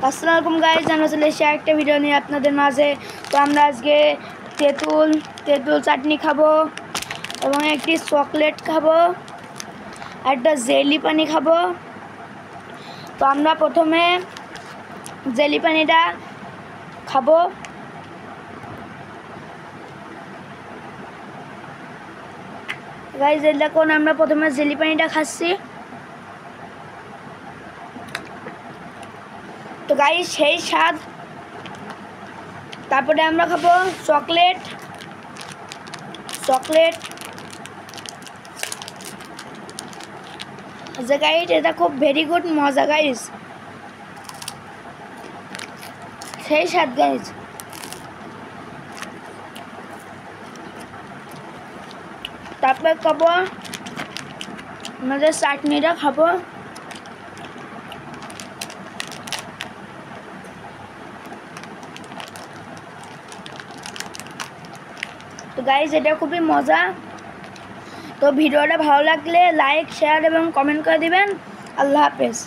আসসালামু আলাইকুম গাইস, আমরা চলে এসেছি একটা ভিডিও নিয়ে আপনাদের মাঝে। তো আমরা আজকে তেঁতুল চাটনি খাবো এবং একটি চকলেট খাবো, একটা জেলি পানি খাবো। তো আমরা প্রথমে জেলি পানিটা খাবো। গাইস দেখুন, আমরা প্রথমে জেলি পানিটা খাচ্ছি। তো গাইস সেই স্বাদ। তারপরে আমরা খাবো চকলেট। আচ্ছা গাইস, এটা খুব ভেরি গুড মজা গাইস, সেই স্বাদ গাইস। তারপরে খাবো আমাদের চাটনিটা খাবো। তো গাইস এটা খুবই মজা। তো ভিডিওটা ভালো লাগলে লাইক, শেয়ার এবং কমেন্ট করে দিবেন। আল্লাহ হাফেজ।